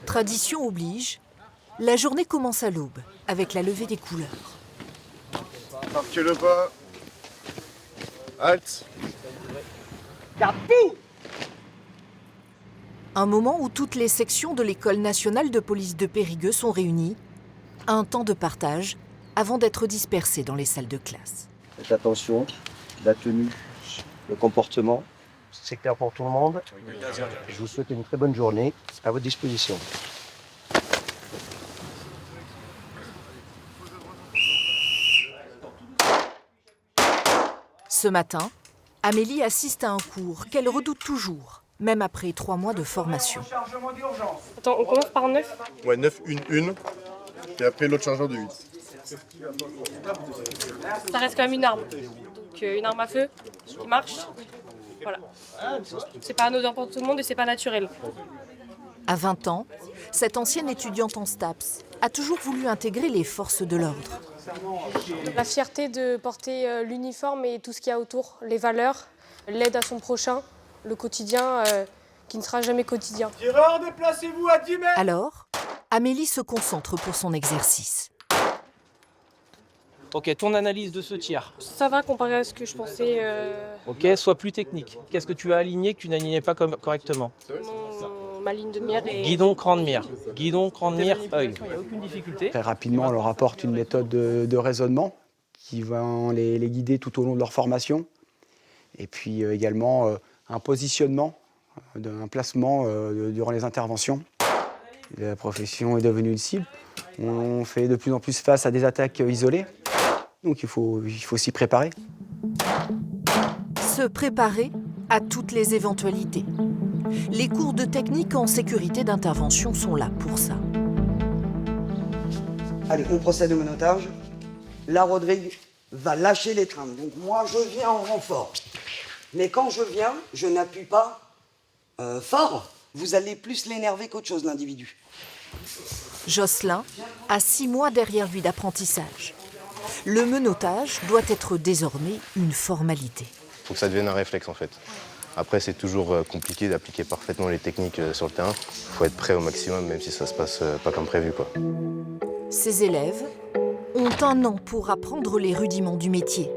Tradition oblige, la journée commence à l'aube, avec la levée des couleurs. Marquez le pas. Halte. Un moment où toutes les sections de l'École nationale de police de Périgueux sont réunies. Un temps de partage avant d'être dispersés dans les salles de classe. Faites attention, la tenue, le comportement. C'est clair pour tout le monde. Je vous souhaite une très bonne journée. À votre disposition. Ce matin, Amélie assiste à un cours qu'elle redoute toujours, même après 3 mois de formation. Attends, on commence par 9 ? Ouais, 9, 1. Et après l'autre chargeur de 8. Ça reste quand même une arme. Donc une arme à feu qui marche. Voilà. C'est pas anodin pour tout le monde et c'est pas naturel. À 20 ans, cette ancienne étudiante en STAPS a toujours voulu intégrer les forces de l'ordre. La fierté de porter l'uniforme et tout ce qu'il y a autour, les valeurs, l'aide à son prochain, le quotidien qui ne sera jamais quotidien. Tireur, déplacez-vous à 10 mètres. Alors, Amélie se concentre pour son exercice. Ok, ton analyse de ce tir. Ça va comparé à ce que je pensais. Ok, sois plus technique. Qu'est-ce que tu as aligné que tu n'alignais pas correctement? Ma ligne de mire et... Guidon, cran de mire. Guidon, cran de mire, œil. Il n'y a aucune difficulté. Très rapidement, on leur apporte une méthode de raisonnement qui va les guider tout au long de leur formation. Et puis également un positionnement, un placement durant les interventions. La profession est devenue une cible. On fait de plus en plus face à des attaques isolées. Donc il faut s'y préparer. Se préparer à toutes les éventualités. Les cours de technique en sécurité d'intervention sont là pour ça. Allez, on procède au menottage. La Rodrigue va lâcher l'étreinte. Donc moi, je viens en renfort. Mais quand je viens, je n'appuie pas fort. Vous allez plus l'énerver qu'autre chose, l'individu. Jocelyn a 6 mois derrière lui d'apprentissage. Le menottage doit être désormais une formalité. Il faut que ça devienne un réflexe en fait. Après, c'est toujours compliqué d'appliquer parfaitement les techniques sur le terrain. Il faut être prêt au maximum, même si ça se passe pas comme prévu, quoi. Ces élèves ont 1 an pour apprendre les rudiments du métier.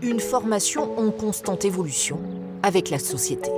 Une formation en constante évolution avec la société.